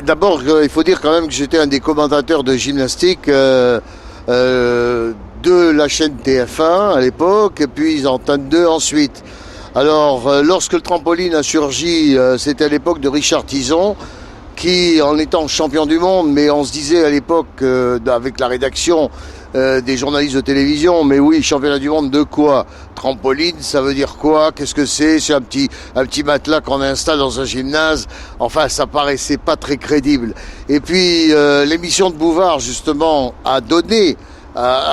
D'abord, il faut dire quand même que j'étais un des commentateurs de gymnastique de la chaîne TF1 à l'époque, et puis Antenne 2 ensuite. Alors, lorsque le trampoline a surgi, c'était à l'époque de Richard Tison, qui, en étant champion du monde, mais on se disait à l'époque, avec la rédaction des journalistes de télévision, mais oui, championnat du monde de quoi? Trampoline, ça veut dire quoi? Qu'est-ce que c'est? C'est un petit matelas qu'on installe dans un gymnase. Enfin, ça paraissait pas très crédible. Et puis, l'émission de Bouvard, justement, a donné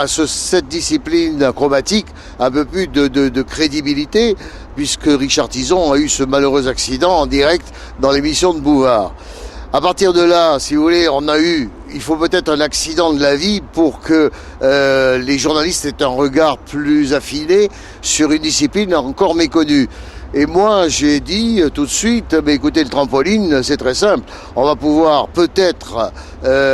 cette discipline acrobatique un peu plus de crédibilité, puisque Richard Tison a eu ce malheureux accident en direct dans l'émission de Bouvard. À partir de là, si vous voulez, il faut peut-être un accident de la vie pour que les journalistes aient un regard plus affiné sur une discipline encore méconnue. Et moi, j'ai dit tout de suite, écoutez, le trampoline, c'est très simple. On va pouvoir peut-être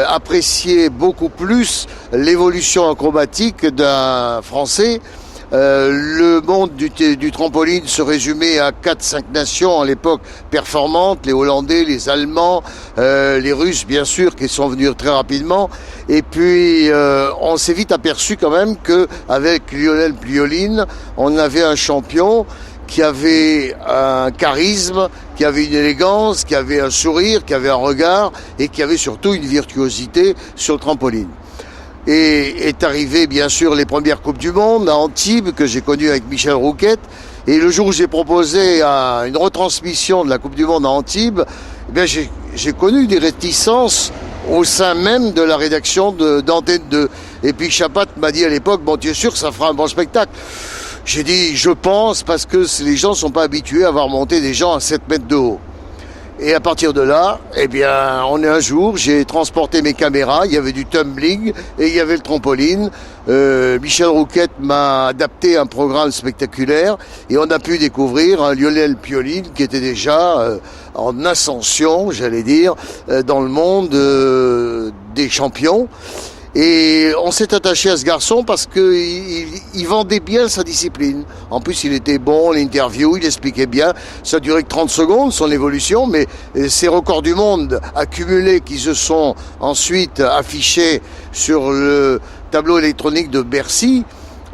apprécier beaucoup plus l'évolution acrobatique d'un Français. Le monde du trampoline se résumait à 4-5 nations à l'époque performantes, les Hollandais, les Allemands, les Russes bien sûr qui sont venus très rapidement. Et puis on s'est vite aperçu quand même qu'avec Lionel Pliolin, on avait un champion qui avait un charisme, qui avait une élégance, qui avait un sourire, qui avait un regard et qui avait surtout une virtuosité sur le trampoline. Et est arrivé bien sûr les premières Coupes du Monde à Antibes que j'ai connues avec Michel Rouquette. Et le jour où j'ai proposé une retransmission de la Coupe du Monde à Antibes, eh bien j'ai connu des réticences au sein même de la rédaction d'Antenne 2. Et puis Chapat m'a dit à l'époque, bon, tu es sûr que ça fera un bon spectacle? J'ai dit, je pense, parce que les gens ne sont pas habitués à voir monter des gens à 7 mètres de haut. Et à partir de là, eh bien, un jour, j'ai transporté mes caméras, il y avait du tumbling et il y avait le trampoline. Michel Rouquette m'a adapté un programme spectaculaire et on a pu découvrir un Lionel Pliolin qui était déjà en ascension, j'allais dire, dans le monde des champions. Et on s'est attaché à ce garçon parce qu'il vendait bien sa discipline. En plus, il était bon, l'interview, il expliquait bien. Ça durait que 30 secondes, son évolution, mais ces records du monde accumulés qui se sont ensuite affichés sur le tableau électronique de Bercy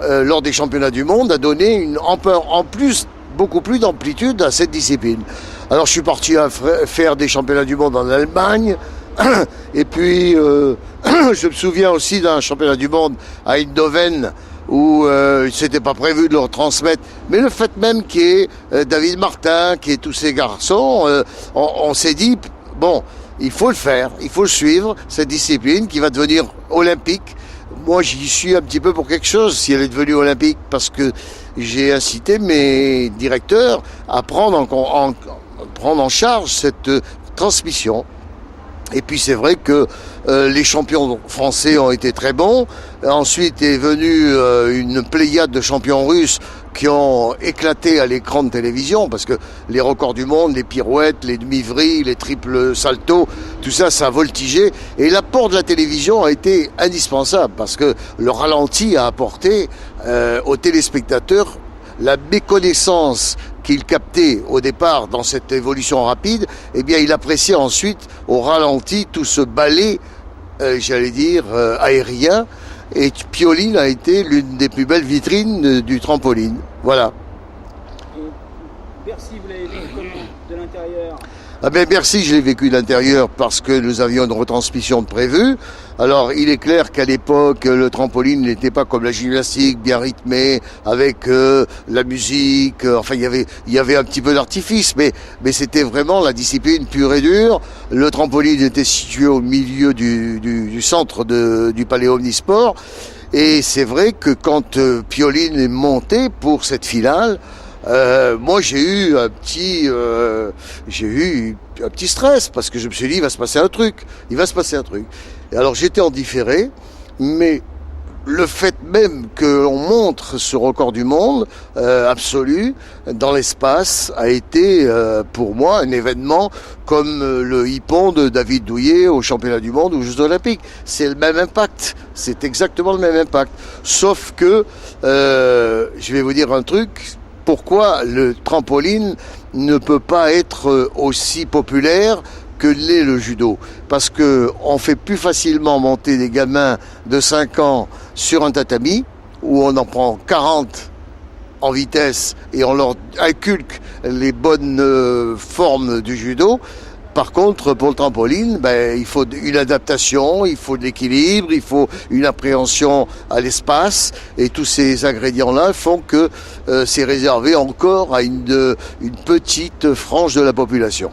lors des championnats du monde a donné en plus beaucoup plus d'amplitude à cette discipline. Alors je suis parti à faire des championnats du monde en Allemagne. Et puis, je me souviens aussi d'un championnat du monde à Eindhoven où c'était pas prévu de le retransmettre. Mais le fait même qu'il y ait David Martin, qu'il y ait tous ces garçons, on s'est dit, bon, il faut le faire, il faut le suivre, cette discipline qui va devenir olympique. Moi, j'y suis un petit peu pour quelque chose si elle est devenue olympique, parce que j'ai incité mes directeurs à prendre en charge cette transmission. Et puis c'est vrai que les champions français ont été très bons. Ensuite est venue une pléiade de champions russes qui ont éclaté à l'écran de télévision, parce que les records du monde, les pirouettes, les demi-vrilles, les triples saltos, tout ça, ça a voltigé. Et l'apport de la télévision a été indispensable, parce que le ralenti a apporté aux téléspectateurs la méconnaissance qu'il captait au départ dans cette évolution rapide. Eh bien, il appréciait ensuite au ralenti tout ce ballet, j'allais dire, aérien. Et Pliolin a été l'une des plus belles vitrines du trampoline. Voilà. Et Bercy, vous l'avez vécu comment de l'intérieur? Ah ben Bercy, je l'ai vécu de l'intérieur parce que nous avions une retransmission de prévue. Alors, il est clair qu'à l'époque, le trampoline n'était pas comme la gymnastique, bien rythmé, avec la musique. Enfin, il y avait un petit peu d'artifice, mais c'était vraiment la discipline pure et dure. Le trampoline était situé au milieu du centre du Palais Omnisport. Et c'est vrai que quand Pliolin est monté pour cette finale, moi j'ai eu un petit stress, parce que je me suis dit il va se passer un truc. Et alors j'étais en différé, mais le fait même qu'on montre ce record du monde absolu dans l'espace a été pour moi un événement comme le hippon de David Douillet au championnat du monde ou aux Jeux Olympiques. C'est le même impact, c'est exactement le même impact. Sauf que, je vais vous dire un truc, pourquoi le trampoline ne peut pas être aussi populaire que l'est le judo. Parce qu'on fait plus facilement monter des gamins de 5 ans sur un tatami, où on en prend 40 en vitesse et on leur inculque les bonnes formes du judo. Par contre, pour le trampoline, il faut une adaptation, il faut de l'équilibre, il faut une appréhension à l'espace. Et tous ces ingrédients-là font que c'est réservé encore à une petite frange de la population.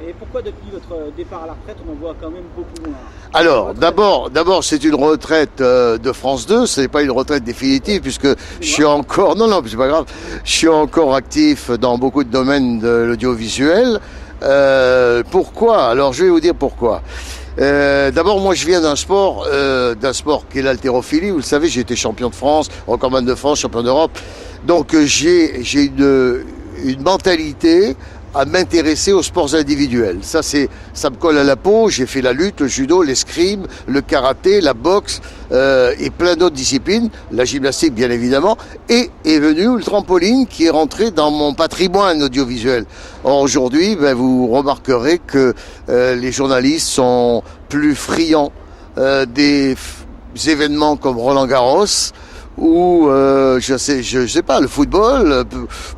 Et pourquoi depuis votre départ à la retraite, on en voit quand même beaucoup moins? Alors, d'abord, c'est une retraite de France 2, ce n'est pas une retraite définitive, puisque je suis encore, non, c'est pas grave, je suis encore actif dans beaucoup de domaines de l'audiovisuel. Pourquoi? Alors, je vais vous dire pourquoi. D'abord, moi, je viens d'un sport qui est l'haltérophilie. Vous le savez, j'ai été champion de France, recordman de France, champion d'Europe. Donc, j'ai une mentalité à m'intéresser aux sports individuels. Ça me colle à la peau. J'ai fait la lutte, le judo, l'escrime, le karaté, la boxe et plein d'autres disciplines. La gymnastique, bien évidemment. Et est venu le trampoline qui est rentré dans mon patrimoine audiovisuel. Or, aujourd'hui, vous remarquerez que les journalistes sont plus friands des événements comme Roland-Garros, ou je sais pas, le football.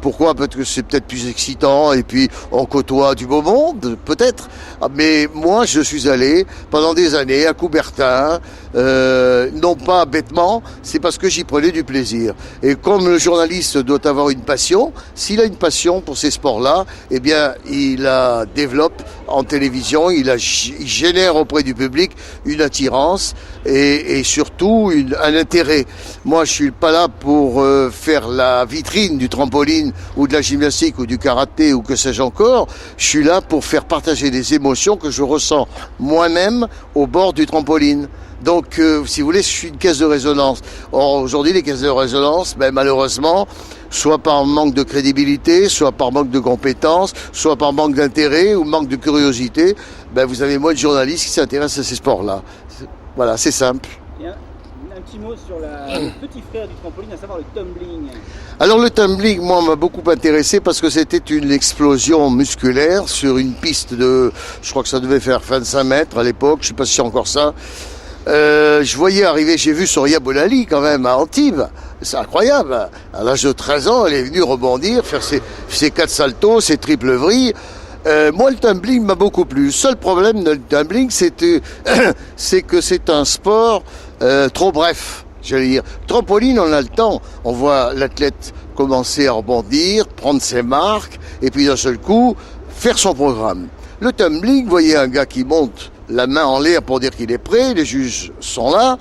Pourquoi? Parce que c'est peut-être plus excitant et puis on côtoie du beau monde, peut-être. Mais moi, je suis allé pendant des années à Coubertin, non pas bêtement, c'est parce que j'y prenais du plaisir. Et comme le journaliste doit avoir une passion, s'il a une passion pour ces sports-là, eh bien, il la développe en télévision, il génère auprès du public une attirance et surtout un intérêt. Moi, je suis pas là pour faire la vitrine du trampoline ou de la gymnastique ou du karaté ou que sais-je encore. Je suis là pour faire partager des émotions que je ressens moi-même au bord du trampoline. Donc, si vous voulez, je suis une caisse de résonance. Or, aujourd'hui, les caisses de résonance, malheureusement, soit par manque de crédibilité, soit par manque de compétences, soit par manque d'intérêt ou manque de curiosité, vous avez moins de journalistes qui s'intéressent à ces sports-là. Voilà, c'est simple. Un petit mot sur le petit frère du trampoline, à savoir le tumbling. Alors le tumbling, moi, m'a beaucoup intéressé parce que c'était une explosion musculaire sur une piste de, je crois que ça devait faire 25 mètres à l'époque, je sais pas si c'est encore ça. Je voyais arriver, j'ai vu Soria Boulali quand même à Antibes, c'est incroyable. À l'âge de 13 ans, elle est venue rebondir, faire ses 4 saltos, ses triples vrilles. Moi, le tumbling m'a beaucoup plu. Le seul problème de le tumbling, c'est que c'est un sport trop bref, j'allais dire. Trampoline, on a le temps. On voit l'athlète commencer à rebondir, prendre ses marques, et puis d'un seul coup, faire son programme. Le tumbling, vous voyez un gars qui monte la main en l'air pour dire qu'il est prêt, les juges sont là,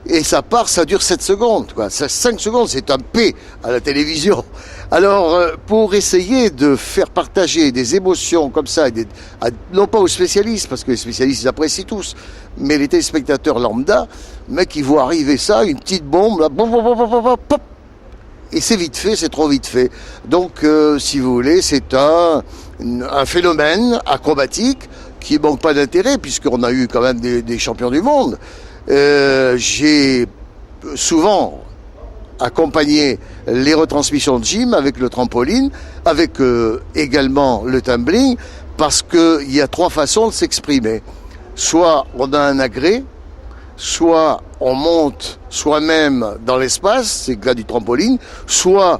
et ça dure 7 secondes, quoi. 5 secondes, c'est un P à la télévision. Alors, pour essayer de faire partager des émotions comme ça, non pas aux spécialistes, parce que les spécialistes ils apprécient tous, mais les téléspectateurs lambda, mec, ils voient arriver ça, une petite bombe, là, pop, et c'est vite fait, c'est trop vite fait. Donc, si vous voulez, c'est un phénomène acrobatique qui manque pas d'intérêt, puisqu'on a eu quand même des champions du monde. J'ai souvent accompagné les retransmissions de gym avec le trampoline, avec également le tumbling, parce qu'il y a 3 façons de s'exprimer. Soit on a un agrès, soit on monte soi-même dans l'espace, c'est le cas du trampoline, soit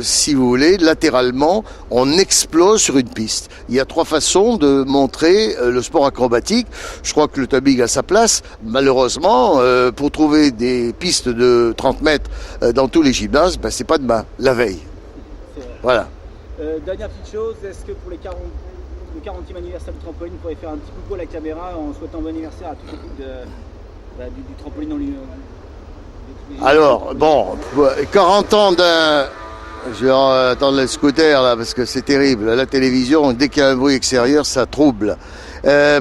si vous voulez, latéralement, on explose sur une piste. Il y a 3 façons de montrer le sport acrobatique. Je crois que le tumbling a sa place. Malheureusement, pour trouver des pistes de 30 mètres dans tous les gymnases, c'est pas demain, la veille. Voilà. Dernière petite chose, est-ce que pour le 40e anniversaire du trampoline, vous pourriez faire un petit coucou à la caméra en souhaitant bon anniversaire à toute l'équipe du trampoline dans l'Union? Alors, bon, 40 ans d'un... Je vais attendre le scooter là parce que c'est terrible. La télévision, dès qu'il y a un bruit extérieur, ça trouble.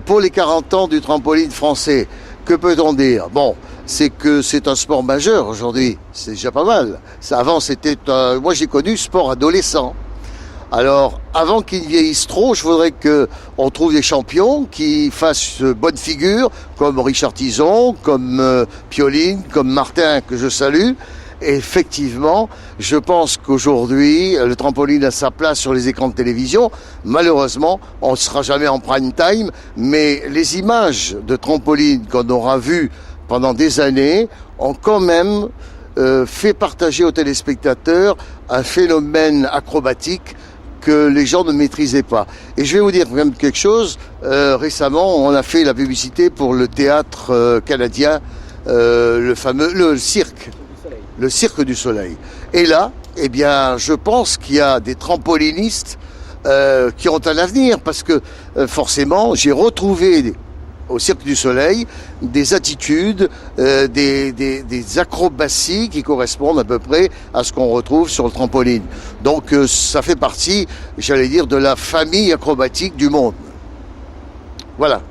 Pour les 40 ans du trampoline français, que peut-on dire? Bon, c'est que c'est un sport majeur aujourd'hui. C'est déjà pas mal. Avant, c'était moi j'ai connu sport adolescent. Alors, avant qu'il vieillisse trop, je voudrais qu'on trouve des champions qui fassent bonne figure, comme Richard Tison, comme Pioline, comme Martin, que je salue, Et effectivement, je pense qu'aujourd'hui, le trampoline a sa place sur les écrans de télévision. Malheureusement, on ne sera jamais en prime time, mais les images de trampoline qu'on aura vues pendant des années ont quand même fait partager aux téléspectateurs un phénomène acrobatique que les gens ne maîtrisaient pas. Et je vais vous dire quand même quelque chose. Récemment, on a fait la publicité pour le théâtre canadien, le cirque du Soleil. Et là, eh bien, je pense qu'il y a des trampolinistes qui ont un avenir, parce que forcément, j'ai retrouvé au Cirque du Soleil des attitudes, des acrobaties qui correspondent à peu près à ce qu'on retrouve sur le trampoline. Donc ça fait partie, j'allais dire, de la famille acrobatique du monde. Voilà.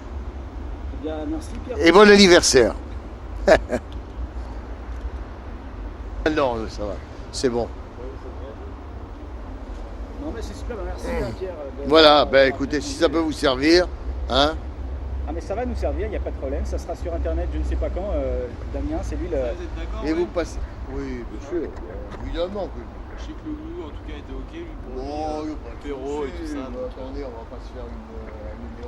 Eh bien, merci Pierre. Et bon anniversaire. Non, ça va, c'est bon. Non mais c'est super, merci Pierre. Voilà, ben écoutez, si ça peut vous servir, hein. Ah mais ça va nous servir, il n'y a pas de problème, ça sera sur internet, je ne sais pas quand, Damien, c'est lui le... Vous êtes d'accord? Et vous passez. Oui, bien sûr, évidemment. Je sais que le goût, en tout cas, était ok, lui, pour Bon, l'apéro et tout ça. Attendez, on va pas se faire une